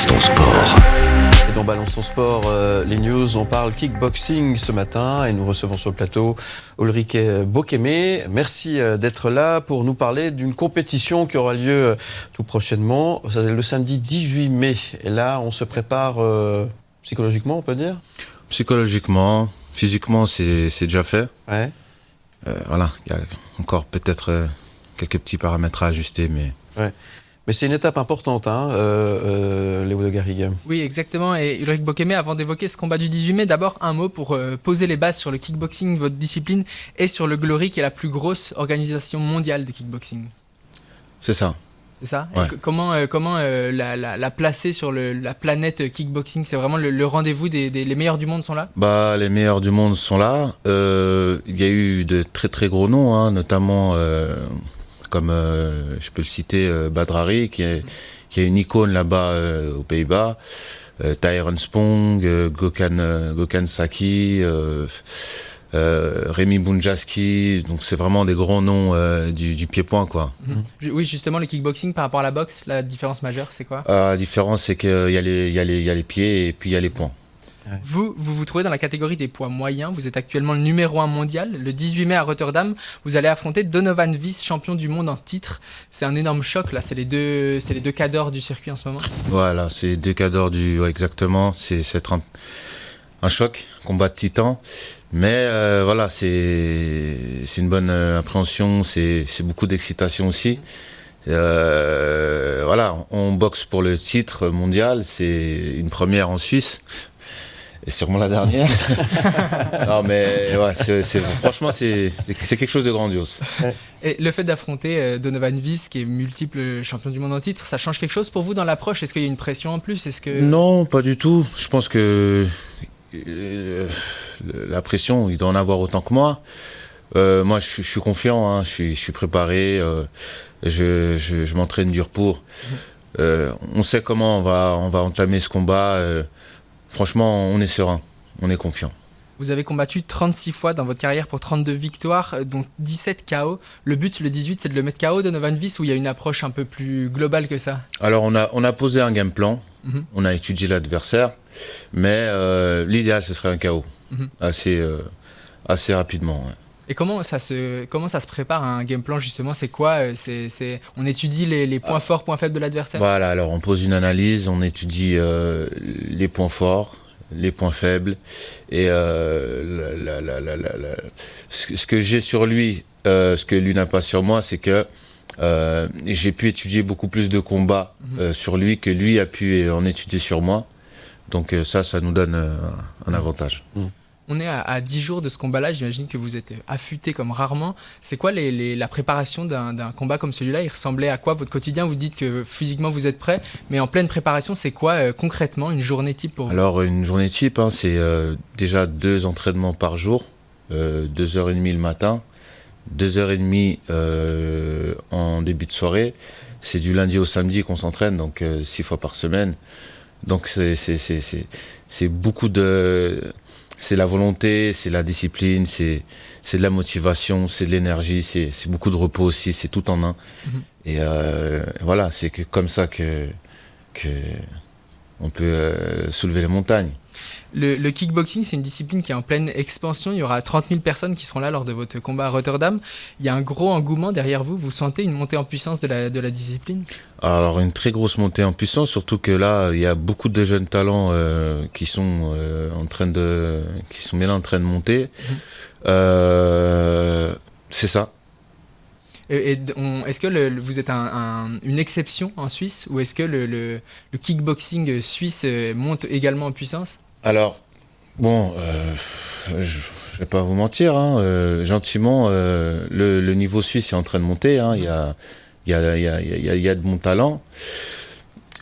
Balance ton sport. Et dans Balance ton sport, les news, on parle kickboxing ce matin et nous recevons sur le plateau Ulrich Bokeme. Merci d'être là pour nous parler d'une compétition qui aura lieu tout prochainement, le samedi 18 mai. Et là, on se prépare psychologiquement, on peut dire ? Psychologiquement, physiquement, c'est déjà fait. Ouais. Voilà, il y a encore peut-être quelques petits paramètres à ajuster, mais... Ouais. Mais c'est une étape importante, Léo de Garrigue. Oui, exactement. Et Ulrich Bokeme, avant d'évoquer ce combat du 18 mai, d'abord un mot pour poser les bases sur le kickboxing, votre discipline, et sur le Glory, qui est la plus grosse organisation mondiale de kickboxing. C'est ça. C'est ça. Ouais. Comment la placer sur la planète kickboxing? C'est vraiment le rendez-vous les meilleurs du monde sont là? Bah, les meilleurs du monde sont là. Il y a eu de très très gros noms, notamment... comme je peux le citer, Badrari, qui est une icône là-bas aux Pays-Bas, Tyrone Spong, Gökhan Saki, Rémi Bunjaski, donc c'est vraiment des grands noms du pied-point, quoi. Oui, justement, le kickboxing par rapport à la boxe, la différence majeure, c'est quoi? La différence, c'est qu'il y a les pieds et puis il y a les poings. Vous trouvez dans la catégorie des poids moyens, vous êtes actuellement le numéro 1 mondial. Le 18 mai à Rotterdam, vous allez affronter Donovan Vis, champion du monde en titre. C'est un énorme choc, là, c'est les deux cadors du circuit en ce moment. Voilà, c'est deux cadors exactement, c'est un choc, combat de titan. Mais voilà, c'est une bonne appréhension, c'est beaucoup d'excitation aussi. Voilà, on boxe pour le titre mondial, c'est une première en Suisse. Et sûrement la dernière. Non, mais ouais, franchement, c'est quelque chose de grandiose. Et le fait d'affronter Donovan Vis, qui est multiple champion du monde en titre, ça change quelque chose pour vous dans l'approche? Est-ce qu'il y a une pression en plus? Non, pas du tout. Je pense que la pression, il doit en avoir autant que moi. Moi, je suis confiant, je suis préparé. Je m'entraîne dur pour. On sait comment on va entamer ce combat. Franchement, on est serein, on est confiant. Vous avez combattu 36 fois dans votre carrière pour 32 victoires, dont 17 KO. Le but, le 18, c'est de le mettre KO, Donovan Vis, ou il y a une approche un peu plus globale que ça? Alors, on a posé un game plan, on a étudié l'adversaire, mais l'idéal, ce serait un KO, assez rapidement. Ouais. Et comment ça se prépare un game plan justement? C'est quoi? On étudie les points forts, points faibles de l'adversaire? Voilà, alors on pose une analyse, on étudie les points forts, les points faibles, et ce que j'ai sur lui, ce que lui n'a pas sur moi, c'est que j'ai pu étudier beaucoup plus de combats sur lui que lui a pu en étudier sur moi. Donc ça nous donne un avantage. On est à 10 jours de ce combat-là, j'imagine que vous êtes affûté comme rarement. C'est quoi la préparation d'un combat comme celui-là? Il ressemblait à quoi votre quotidien? Vous dites que physiquement vous êtes prêt, mais en pleine préparation, c'est quoi concrètement une journée type pour vous? Alors une journée type, c'est déjà 2 entraînements par jour, 2h30 le matin, 2h30 en début de soirée. C'est du lundi au samedi qu'on s'entraîne, donc 6 fois par semaine. Donc c'est beaucoup de... C'est la volonté, c'est la discipline, c'est de la motivation, c'est de l'énergie, c'est beaucoup de repos aussi, c'est tout en un. Et voilà, c'est comme ça que on peut soulever les montagnes. Le kickboxing, c'est une discipline qui est en pleine expansion. Il y aura 30 000 personnes qui seront là lors de votre combat à Rotterdam. Il y a un gros engouement derrière vous. Vous sentez une montée en puissance de la discipline? Alors, une très grosse montée en puissance, surtout que là, il y a beaucoup de jeunes talents qui sont là en train de monter. C'est ça. Est-ce que vous êtes une exception en Suisse, ou est-ce que le kickboxing suisse monte également en puissance? Alors, bon, je vais pas vous mentir, gentiment, le niveau suisse est en train de monter. Il y a de bons talents.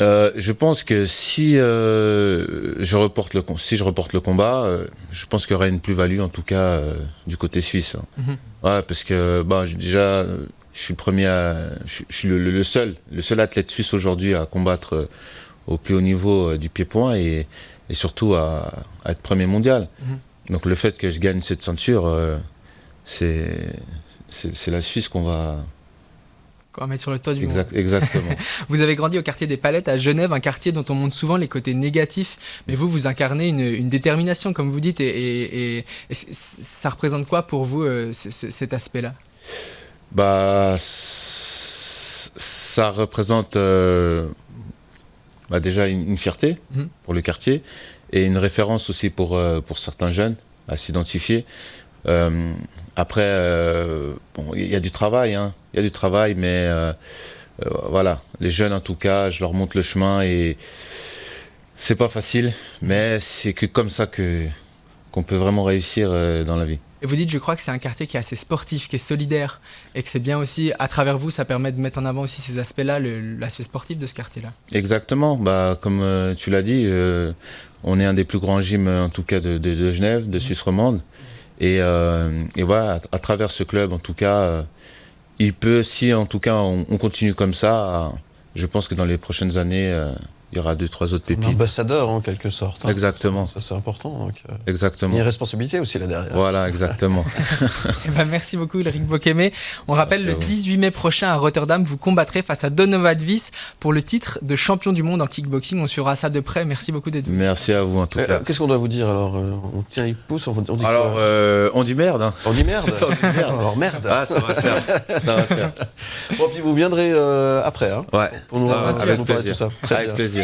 Je pense que si je reporte le combat, je pense qu'il y aura une plus-value, en tout cas du côté suisse. Ouais, parce que déjà, je suis le premier, je suis le seul athlète suisse aujourd'hui à combattre au plus haut niveau du pied-point et surtout à être premier mondial. Donc le fait que je gagne cette ceinture, c'est la Suisse qu'on va quoi, mettre sur le toit du monde. Exactement. Vous avez grandi au quartier des Palettes à Genève, un quartier dont on montre souvent les côtés négatifs, mais vous incarnez une détermination, comme vous dites, et ça représente quoi pour vous, cet aspect-là ? Ça représente déjà une fierté pour le quartier et une référence aussi pour certains jeunes à s'identifier. Après, il y a du travail, mais voilà, les jeunes en tout cas, je leur montre le chemin et c'est pas facile, mais c'est que comme ça qu'on peut vraiment réussir dans la vie. Et vous dites, je crois que c'est un quartier qui est assez sportif, qui est solidaire, et que c'est bien aussi, à travers vous, ça permet de mettre en avant aussi ces aspects-là, l'aspect sportif de ce quartier-là. Exactement, comme tu l'as dit, on est un des plus grands gyms, en tout cas de Genève, de Suisse romande, et voilà, à travers ce club, en tout cas, il peut, si en tout cas on continue comme ça, je pense que dans les prochaines années, il y aura 2-3 autres pépites. Un ambassadeur en quelque sorte. Exactement. Ça c'est important. Donc, exactement. Il y a une responsabilité aussi là derrière. Voilà, exactement. Merci beaucoup Ulrich Bokeme. On rappelle, le 18 mai prochain à Rotterdam, vous combattrez face à Donovan Vis pour le titre de champion du monde en kickboxing. On suivra ça de près. Merci beaucoup d'être venu. Merci à vous en tout cas. Qu'est-ce qu'on doit vous dire alors on tient les pouces, on dit alors, on dit merde. Hein. On dit merde. On dit merde. Alors merde. Ah, ça va faire. Bon, puis vous viendrez après, hein, ouais. pour nous parler de tout ça. Très Avec bien. plaisir.